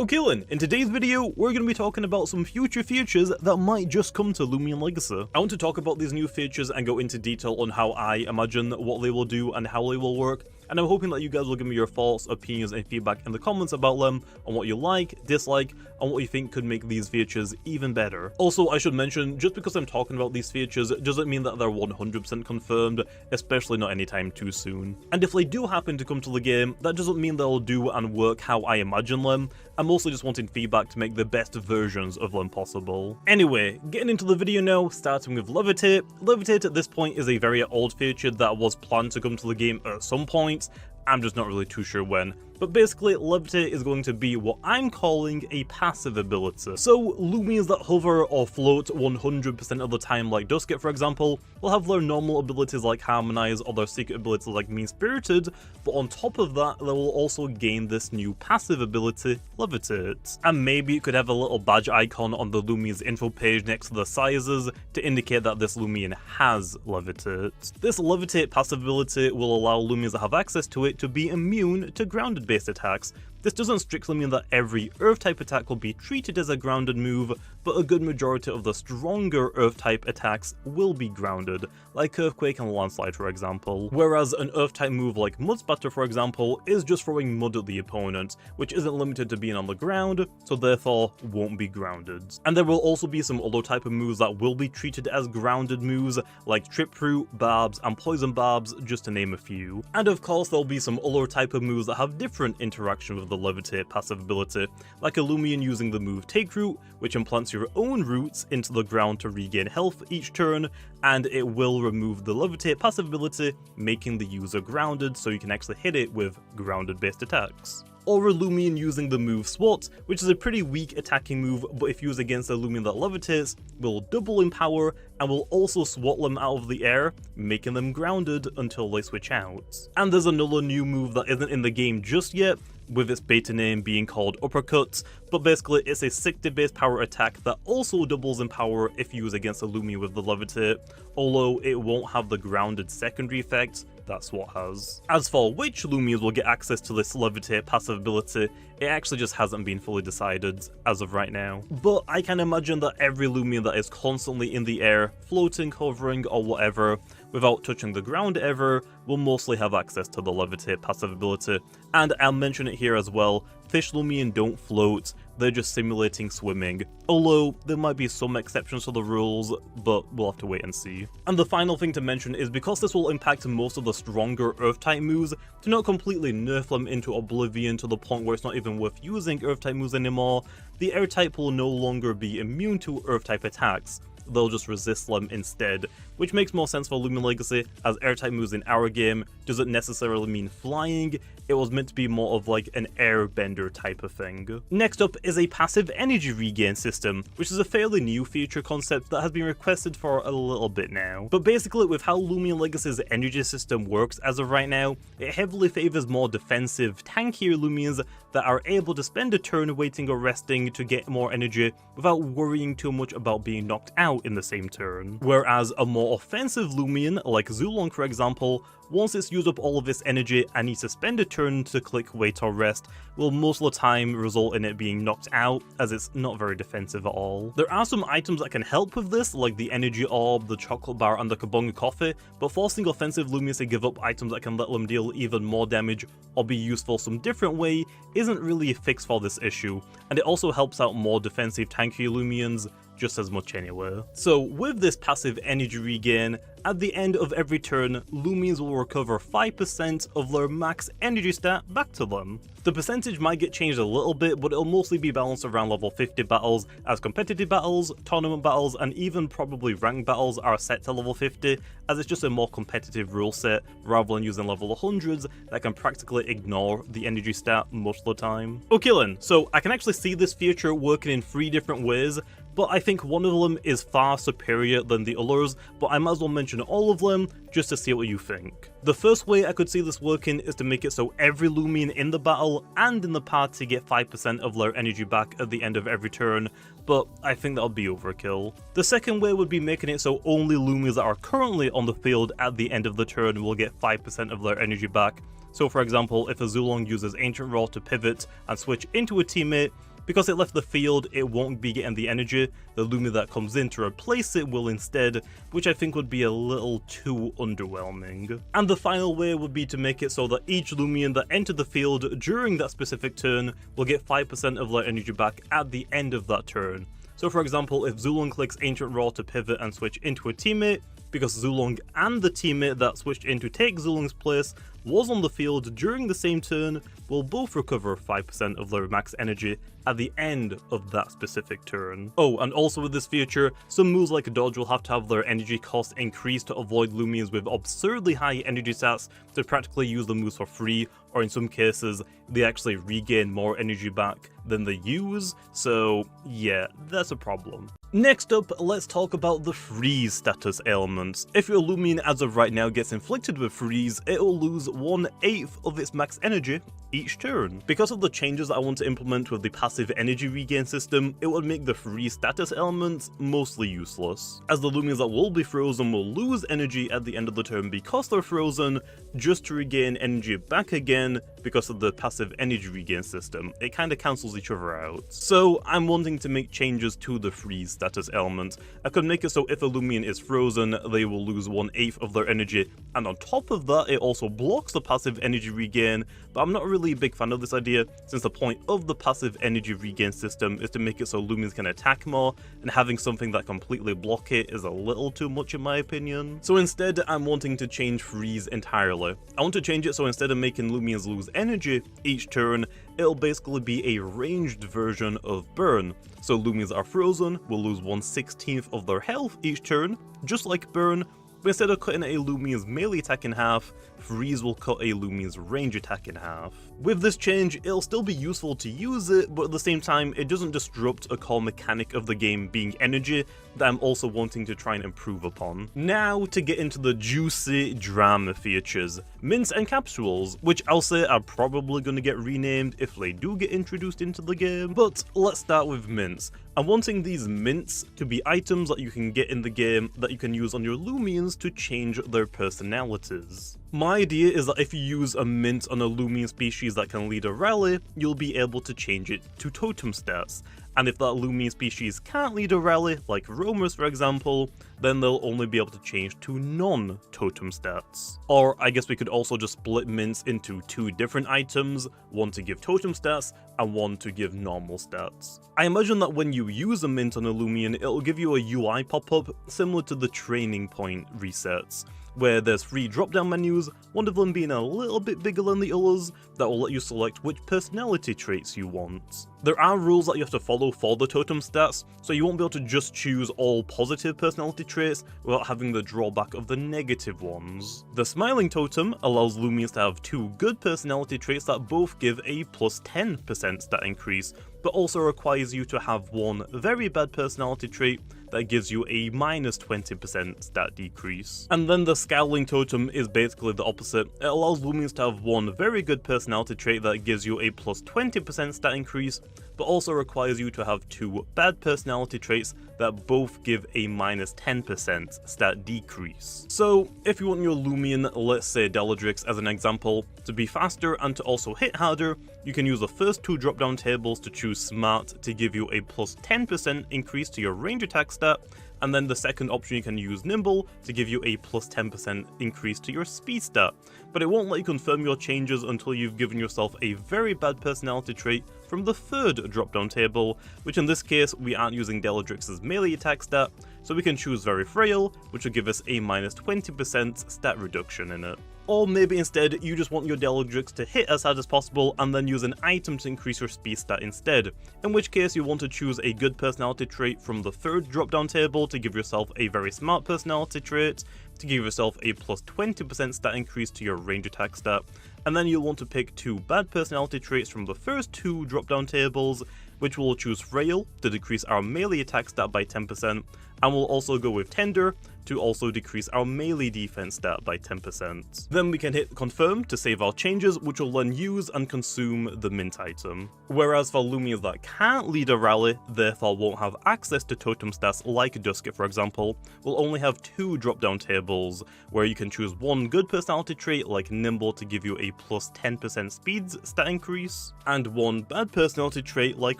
Okay then, in today's video, we're going to be talking about some future features that might just come to Loomian Legacy. I want to talk about these new features and go into detail on how I imagine what they will do and how they will work, and I'm hoping that you guys will give me your thoughts, opinions and feedback in the comments about them, on what you like, dislike, and what you think could make these features even better. Also, I should mention, just because I'm talking about these features doesn't mean that they're 100% confirmed, especially not anytime too soon. And if they do happen to come to the game, that doesn't mean they'll do and work how I imagine them. I'm mostly just wanting feedback to make the best versions of them possible. Anyway, getting into the video now, starting with Levitate. Levitate at this point is a very old feature that was planned to come to the game at some point. I'm just not really too sure when. But basically, Levitate is going to be what I'm calling a passive ability. So, Loomians that hover or float 100% of the time like Dusket, for example, will have their normal abilities like Harmonize or their secret abilities like Mean-Spirited, but on top of that, they will also gain this new passive ability, Levitate. And maybe it could have a little badge icon on the Loomian's info page next to the sizes to indicate that this Loomian has Levitate. This Levitate passive ability will allow Loomians that have access to it to be immune to grounded based attacks. This doesn't strictly mean that every Earth-type attack will be treated as a grounded move, but a good majority of the stronger Earth-type attacks will be grounded, like Earthquake and Landslide for example. Whereas an Earth-type move like Mud Spatter for example is just throwing mud at the opponent, which isn't limited to being on the ground, so therefore won't be grounded. And there will also be some other type of moves that will be treated as grounded moves, like Trip Root, Barbs, and Poison Barbs, just to name a few. And of course there'll be some other type of moves that have different interaction with the Levitate passive ability, like a Loomian using the move Take Root, which implants your own roots into the ground to regain health each turn, and it will remove the Levitate passive ability, making the user grounded so you can actually hit it with grounded based attacks. Or a Loomian using the move Swat, which is a pretty weak attacking move, but if used against a Loomian that levitates, will double in power and will also swat them out of the air, making them grounded until they switch out. And there's another new move that isn't in the game just yet, with its beta name being called Uppercut, but basically it's a 60 base power attack that also doubles in power if used against a Loomian with the Levitate, although it won't have the grounded secondary effect that SWAT has. As for which Loomians will get access to this Levitate passive ability, it actually just hasn't been fully decided as of right now. But I can imagine that every Loomian that is constantly in the air, floating, hovering, or whatever, without touching the ground ever, will mostly have access to the Levitate passive ability. And I'll mention it here as well, Fish Loomian don't float, they're just simulating swimming. Although, there might be some exceptions to the rules, but we'll have to wait and see. And the final thing to mention is because this will impact most of the stronger Earth-type moves, to not completely nerf them into oblivion to the point where it's not even worth using Earth-type moves anymore, the Air-type will no longer be immune to Earth-type attacks. They'll just resist them instead, which makes more sense for Loomian Legacy, as air-type moves in our game doesn't necessarily mean flying, it was meant to be more of like an airbender type of thing. Next up is a passive energy regain system, which is a fairly new feature concept that has been requested for a little bit now. But basically with how Loomian Legacy's energy system works as of right now, it heavily favours more defensive, tankier Loomians that are able to spend a turn waiting or resting to get more energy without worrying too much about being knocked out in the same turn. Whereas a more offensive Loomian, like Zulong for example, once it's used up all of its energy and needs to spend a turn to click wait or rest, will most of the time result in it being knocked out, as it's not very defensive at all. There are some items that can help with this, like the energy orb, the chocolate bar and the kabonga coffee, but forcing offensive Loomians to give up items that can let them deal even more damage or be useful some different way isn't really a fix for this issue, and it also helps out more defensive tanky Loomians just as much anyway. So with this passive energy regain, at the end of every turn, Loomians will recover 5% of their max energy stat back to them. The percentage might get changed a little bit, but it'll mostly be balanced around level 50 battles, as competitive battles, tournament battles, and even probably ranked battles are set to level 50, as it's just a more competitive rule set, rather than using level 100s that can practically ignore the energy stat most of the time. Okay then, so I can actually see this feature working in 3 different ways, but I think one of them is far superior than the others, but I might as well mention all of them just to see what you think. The first way I could see this working is to make it so every Loomian in the battle and in the party get 5% of their energy back at the end of every turn, but I think that'll be overkill. The second way would be making it so only Loomians that are currently on the field at the end of the turn will get 5% of their energy back. So for example, if a Zulong uses Ancient Roar to pivot and switch into a teammate, Because it left the field, it won't be getting the energy, the Loomian that comes in to replace it will instead, which I think would be a little too underwhelming. And the final way would be to make it so that each Loomian that entered the field during that specific turn will get 5% of their energy back at the end of that turn. So for example, if Zulong clicks Ancient Raw to pivot and switch into a teammate, because Zulong and the teammate that switched in to take Zulong's place was on the field during the same turn, will both recover 5% of their max energy at the end of that specific turn. Oh, and also with this feature, some moves like a dodge will have to have their energy cost increased to avoid Loomians with absurdly high energy stats to practically use the moves for free, or in some cases, they actually regain more energy back than they use, so yeah, that's a problem. Next up, let's talk about the freeze status ailments. If your Loomian as of right now gets inflicted with freeze, it will lose 1/8 of its max energy each turn. Because of the changes that I want to implement with the passive energy regain system, it would make the freeze status elements mostly useless, as the Loomians that will be frozen will lose energy at the end of the turn because they're frozen, just to regain energy back again because of the passive energy regain system. It kinda cancels each other out. So I'm wanting to make changes to the freeze status element. I could make it so if a Loomian is frozen, they will lose 1/8 of their energy, and on top of that it also blocks the passive energy regain, but I'm not really a big fan of this idea, since the point of the passive energy regain system is to make it so Loomians can attack more, and having something that completely block it is a little too much in my opinion. So instead, I'm wanting to change freeze entirely. I want to change it so instead of making Loomians lose energy each turn, it'll basically be a ranged version of burn. So Loomians that are frozen will lose 1/16 of their health each turn, just like burn, but instead of cutting a Loomian's melee attack in half, freeze will cut a Loomian's range attack in half. With this change, it'll still be useful to use it, but at the same time, it doesn't disrupt a core mechanic of the game being energy that I'm also wanting to try and improve upon. Now to get into the juicy drama features, Mints and Capsules, which I'll say are probably going to get renamed if they do get introduced into the game, but let's start with Mints. I'm wanting these Mints to be items that you can get in the game that you can use on your Loomians to change their personalities. My idea is that if you use a mint on a Loomian species that can lead a rally, you'll be able to change it to totem stats. And if that Loomian species can't lead a rally, like roamers for example, then they'll only be able to change to non-totem stats. Or I guess we could also just split mints into two different items, one to give totem stats and one to give normal stats. I imagine that when you use a mint on a Loomian, it'll give you a UI pop-up similar to the training point resets, where there's 3 drop-down menus, one of them being a little bit bigger than the others, that will let you select which personality traits you want. There are rules that you have to follow for the totem stats, so you won't be able to just choose all positive personality traits without having the drawback of the negative ones. The Smiling Totem allows Loomians to have 2 good personality traits that both give a plus 10% stat increase, but also requires you to have 1 very bad personality trait that gives you a minus 20% stat decrease. And then the Scowling Totem is basically the opposite. It allows Loomians to have 1 very good personality trait that gives you a plus 20% stat increase, but also requires you to have 2 bad personality traits that both give a minus 10% stat decrease. So if you want your Loomian, let's say Deladrix as an example, to be faster and to also hit harder, you can use the first 2 drop-down tables to choose Smart to give you a plus 10% increase to your range attack stat, and then the second option you can use Nimble to give you a plus 10% increase to your speed stat, but it won't let you confirm your changes until you've given yourself a very bad personality trait from the third drop-down table, which in this case we aren't using Deladrix's melee attack stat, so we can choose Very Frail, which will give us a minus 20% stat reduction in it. Or maybe instead you just want your Deladrix to hit as hard as possible and then use an item to increase your speed stat instead, in which case you want to choose a good personality trait from the third drop-down table to give yourself a very smart personality trait, to give yourself a plus 20% stat increase to your range attack stat, and then you'll want to pick 2 bad personality traits from the first 2 drop-down tables, which will choose Frail to decrease our melee attack stat by 10%, and we'll also go with Tender to also decrease our melee defense stat by 10%. Then we can hit confirm to save our changes, which will then use and consume the mint item. Whereas for Loomians that can't lead a rally, therefore won't have access to totem stats like Dusket for example, will only have 2 drop down tables, where you can choose 1 good personality trait like Nimble to give you a plus 10% speeds stat increase, and one bad personality trait like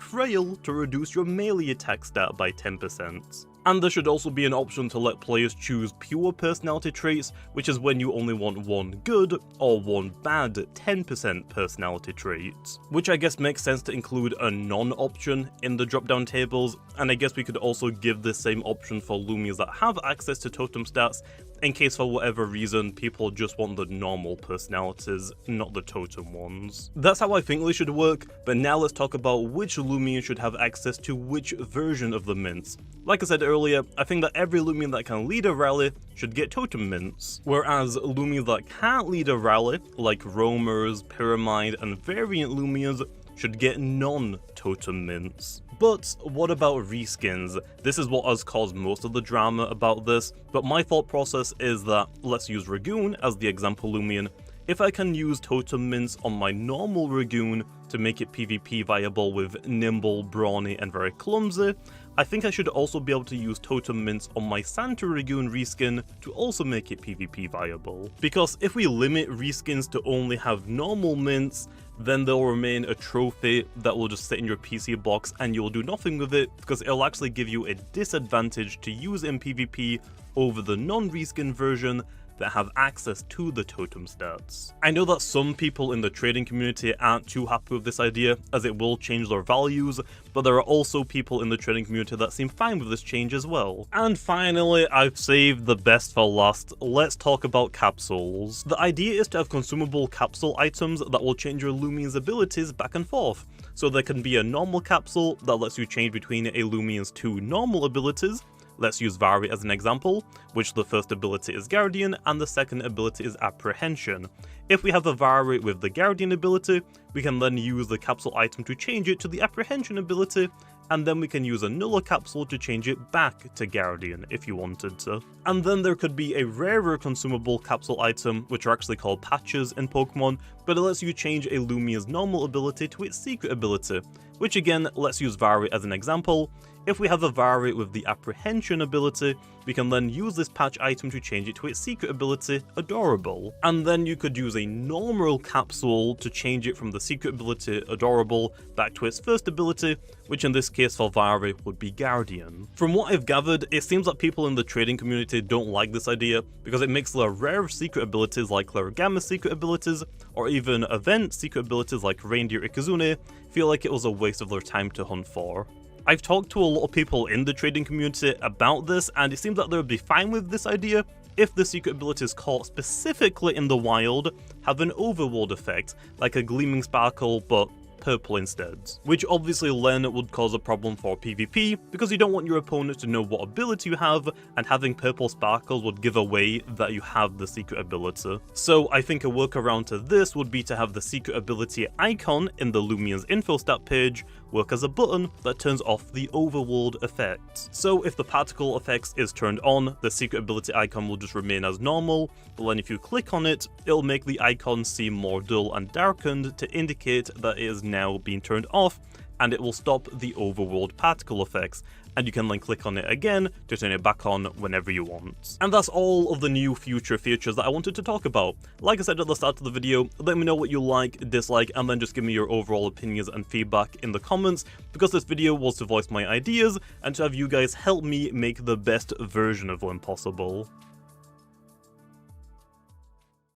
Frail to reduce your melee attack stat by 10%. And there should also be an option to let players choose pure personality traits, which is when you only want one good or one bad 10% personality trait. Which I guess makes sense to include a none option in the drop-down tables, and I guess we could also give the same option for Loomians that have access to totem stats, in case for whatever reason people just want the normal personalities, not the totem ones. That's how I think they should work, but now let's talk about which Loomian should have access to which version of the mints. Like I said earlier, I think that every Loomian that can lead a rally should get totem mints, whereas Loomians that can't lead a rally, like roamers, pyramid, and variant Loomians, should get non-totem mints. But what about reskins? This is what has caused most of the drama about this, but my thought process is that, let's use Ragoon as the example Loomian. If I can use totem mints on my normal Ragoon to make it PvP viable with nimble, brawny, and very clumsy, I think I should also be able to use totem mints on my Santa Ragoon reskin to also make it PvP viable. Because if we limit reskins to only have normal mints, then they'll remain a trophy that will just sit in your PC box and you'll do nothing with it, because it'll actually give you a disadvantage to use in PvP over the non-reskin version that have access to the totem stats. I know that some people in the trading community aren't too happy with this idea, as it will change their values, but there are also people in the trading community that seem fine with this change as well. And finally, I've saved the best for last. Let's talk about capsules. The idea is to have consumable capsule items that will change your Loomian's abilities back and forth. So there can be a normal capsule that lets you change between a Loomian's two normal abilities. Let's use Vari as an example, which the first ability is Guardian and the second ability is Apprehension. If we have a Vari with the Guardian ability, we can then use the capsule item to change it to the Apprehension ability, and then we can use a Nulla capsule to change it back to Guardian if you wanted to. And then there could be a rarer consumable capsule item, which are actually called Patches in Pokemon, but it lets you change a Loomian's normal ability to its secret ability, which again, let's use Vari as an example. If we have a Vari with the Apprehension ability, we can then use this patch item to change it to its secret ability, Adorable. And then you could use a normal capsule to change it from the secret ability, Adorable, back to its first ability, which in this case for Vari would be Guardian. From what I've gathered, it seems that people in the trading community don't like this idea, because it makes their rare secret abilities like Larigama's secret abilities, or even event secret abilities like Reindeer Ikazune, feel like it was a waste of their time to hunt for. I've talked to a lot of people in the trading community about this, and it seems that they would be fine with this idea if the secret abilities caught specifically in the wild have an overworld effect, like a Gleaming Sparkle but purple instead. Which obviously then would cause a problem for PvP, because you don't want your opponent to know what ability you have, and having purple sparkles would give away that you have the secret ability. So I think a workaround to this would be to have the secret ability icon in the Loomian's info stat page work as a button that turns off the overworld effect. So if the particle effects is turned on, the secret ability icon will just remain as normal, but then if you click on it, it'll make the icon seem more dull and darkened to indicate that it is now being turned off, and it will stop the overworld particle effects, and you can then click on it again to turn it back on whenever you want. And that's all of the new future features that I wanted to talk about. Like I said at the start of the video, let me know what you like, dislike, and then just give me your overall opinions and feedback in the comments, because this video was to voice my ideas and to have you guys help me make the best version of them possible.